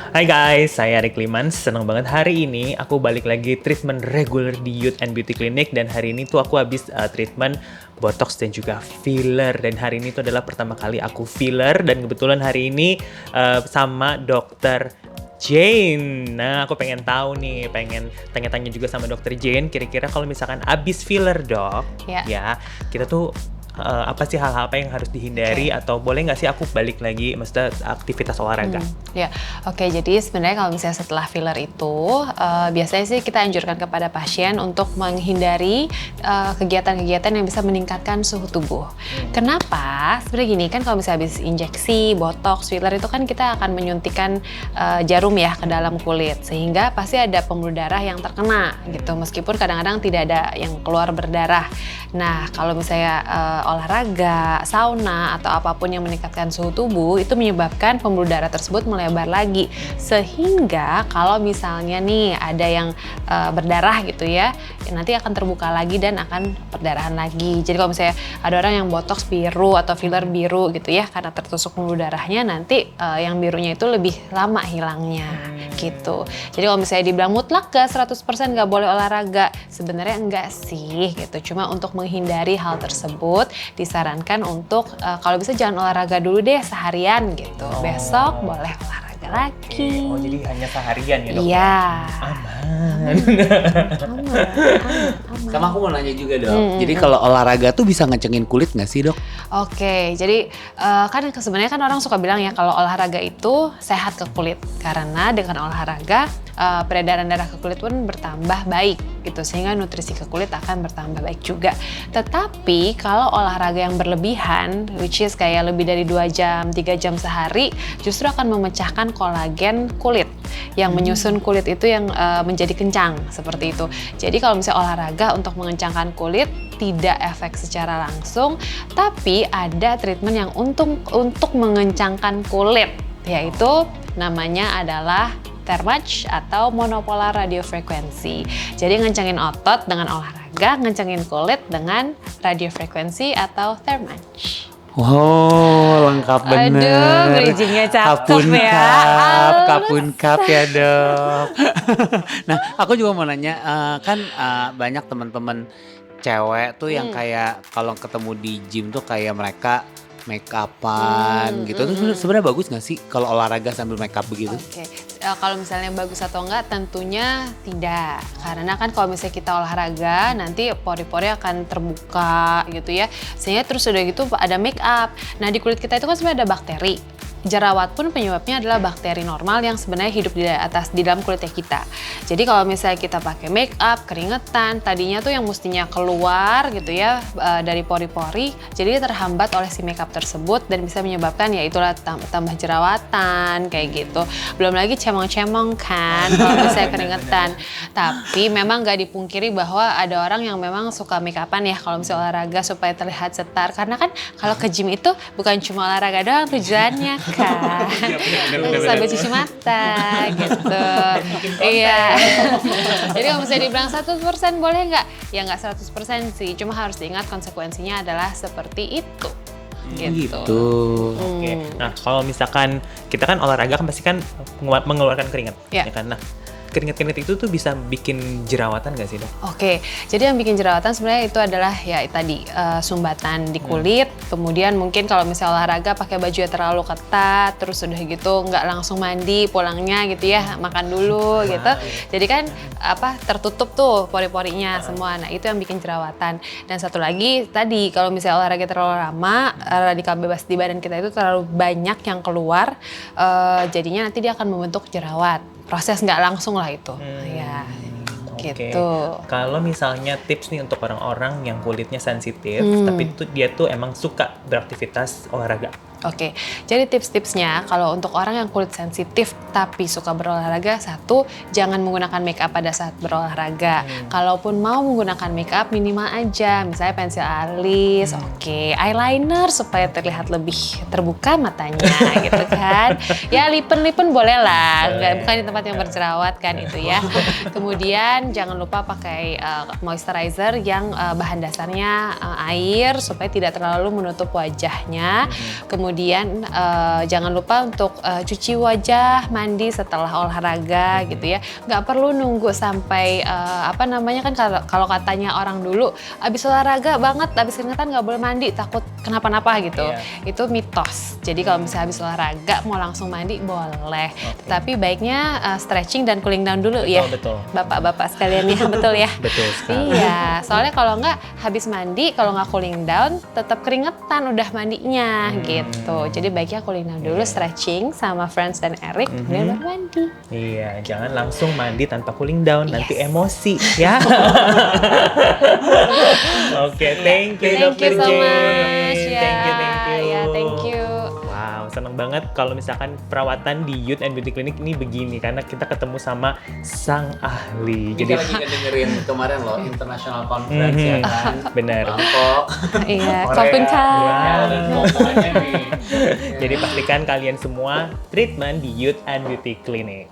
Hai guys, saya Arik Liman. Senang banget hari ini aku balik lagi treatment reguler di Youth and Beauty Clinic. Dan hari ini tuh aku habis treatment botox dan juga filler. Dan hari ini tuh adalah pertama kali aku filler. Dan kebetulan hari ini sama dokter Jane. Nah, aku pengen tahu nih, pengen tanya-tanya juga sama dokter Jane. Kira-kira kalau misalkan abis filler dok, ya kita tuh apa sih hal-hal apa yang harus dihindari atau boleh nggak sih aku balik lagi maksudnya aktivitas olahraga? Oke, jadi sebenarnya kalau misalnya setelah filler itu biasanya sih kita anjurkan kepada pasien untuk menghindari kegiatan-kegiatan yang bisa meningkatkan suhu tubuh. Kenapa? Sebenarnya gini kan, kalau misalnya habis injeksi, botox, filler itu kan kita akan menyuntikkan jarum ya ke dalam kulit, sehingga pasti ada pembuluh darah yang terkena gitu, meskipun kadang-kadang tidak ada yang keluar berdarah. Nah, kalau misalnya olahraga, sauna, atau apapun yang meningkatkan suhu tubuh, itu menyebabkan pembuluh darah tersebut melebar lagi. Sehingga kalau misalnya nih ada yang berdarah gitu ya, nanti akan terbuka lagi dan akan perdarahan lagi. Jadi kalau misalnya ada orang yang botox biru atau filler biru gitu ya, karena tertusuk pembuluh darahnya, nanti yang birunya itu lebih lama hilangnya gitu. Jadi kalau misalnya dibilang mutlak gak 100% gak boleh olahraga, sebenarnya enggak sih gitu. Cuma untuk menghindari hal tersebut, disarankan untuk kalau bisa jangan olahraga dulu deh seharian gitu. Besok boleh olahraga lagi. Oh, jadi hanya seharian ya dok? Iya. Aman. Sama aku mau nanya juga dok. Jadi kalau olahraga tuh bisa ngecengin kulit nggak sih dok? Oke, jadi kan sebenarnya kan orang suka bilang ya kalau olahraga itu sehat ke kulit, karena dengan olahraga peredaran darah ke kulit pun bertambah baik gitu, sehingga nutrisi ke kulit akan bertambah baik juga. Tetapi kalau olahraga yang berlebihan, which is kayak lebih dari 2 jam, 3 jam sehari, justru akan memecahkan kolagen kulit yang menyusun kulit itu yang menjadi kencang seperti itu. Jadi kalau misalnya olahraga untuk mengencangkan kulit tidak efek secara langsung, tapi ada treatment yang untuk mengencangkan kulit, yaitu namanya adalah thermage atau monopolar radiofrekuensi. Jadi ngencangin otot dengan olahraga, ngencangin kulit dengan radiofrekuensi atau thermage. Wow, lengkap bener. Aduh, bridgingnya cakep ya. Kapun-kap ya dok. Nah, aku juga mau nanya, kan banyak teman-teman cewek tuh yang kayak kalau ketemu di gym tuh kayak mereka make upan gitu. Terus sebenarnya bagus nggak sih kalau olahraga sambil make up begitu? Oke. Kalau misalnya bagus atau enggak, tentunya tidak. Karena kan kalau misalnya kita olahraga, nanti pori-pori akan terbuka gitu ya. Sehingga terus udah gitu ada make up. Nah, di kulit kita itu kan sebenarnya ada bakteri. Jerawat pun penyebabnya adalah bakteri normal yang sebenarnya hidup di dalam kulitnya kita. Jadi kalau misalnya kita pakai make up, keringetan, tadinya tuh yang mestinya keluar gitu ya dari pori-pori, jadi terhambat oleh si make up tersebut dan bisa menyebabkan ya itulah tambah jerawatan kayak gitu. Belum lagi cemong-cemong kan kalau misalnya keringetan. Tapi memang gak dipungkiri bahwa ada orang yang memang suka make upan ya kalau misalnya olahraga supaya terlihat cetar. Karena kan kalau ke gym itu bukan cuma olahraga doang tujuannya kan, sampai cuci mata gitu. Iya. Jadi kalau misalnya dibilang 100% boleh nggak? Ya nggak 100% sih, cuma harus diingat konsekuensinya adalah seperti itu. Gitu. Oke. Nah, kalau misalkan kita kan olahraga kan pasti kan mengeluarkan keringat, ya kan? Nah, keringat-keringat itu tuh bisa bikin jerawatan nggak sih dok? Oke, jadi yang bikin jerawatan sebenarnya itu adalah ya tadi sumbatan di kulit. Kemudian mungkin kalau misalnya olahraga pakai baju yang terlalu ketat, terus udah gitu nggak langsung mandi, pulangnya gitu ya makan dulu gitu. Jadi kan tertutup tuh pori-porinya semua. Nah itu yang bikin jerawatan. Dan satu lagi tadi kalau misalnya olahraga terlalu lama, radikal bebas di badan kita itu terlalu banyak yang keluar, jadinya nanti dia akan membentuk jerawat. Proses nggak langsung lah itu, ya gitu. Kalau misalnya tips nih untuk orang-orang yang kulitnya sensitif, tapi dia tuh emang suka beraktivitas olahraga. Oke, jadi tips-tipsnya kalau untuk orang yang kulit sensitif tapi suka berolahraga, satu, jangan menggunakan make up pada saat berolahraga. Kalaupun mau menggunakan make up minimal aja, misalnya pensil alis, eyeliner supaya terlihat lebih terbuka matanya gitu kan. Ya lipen-lipen boleh lah, bukan di tempat yang berjerawat kan itu ya. Kemudian jangan lupa pakai moisturizer yang bahan dasarnya air supaya tidak terlalu menutup wajahnya. Kemudian Kemudian jangan lupa untuk cuci wajah, mandi setelah olahraga gitu ya. Nggak perlu nunggu sampai kan kalau katanya orang dulu abis olahraga banget, abis keringetan nggak boleh mandi, takut kenapa-napa gitu. Itu mitos. Jadi kalau misalnya habis olahraga mau langsung mandi boleh. Tapi baiknya stretching dan cooling down dulu ya. Betul. Bapak-bapak sekalian ya, betul ya. Betul sekali. Iya, soalnya kalau nggak habis mandi, kalau nggak cooling down, tetap keringetan udah mandinya gitu. Jadi baiknya cooling down dulu, stretching sama Friends dan Eric, kemudian baru mandi. Iya, jangan langsung mandi tanpa cooling down, nanti emosi ya. Oke, thank you Thank you Dr. so Jane. much ya. Thank you. Ya, thank you. Wow, seneng banget kalau misalkan perawatan di Youth and Beauty Clinic ini begini karena kita ketemu sama sang ahli. Jadi lagi ngedengerin kemarin loh International Conference ya kan. Benar. Bangkok. Iya, Korea. Kopun Kak. Ya, dan pokoknya nih. Jadi pastikan kalian semua treatment di Youth and Beauty Clinic.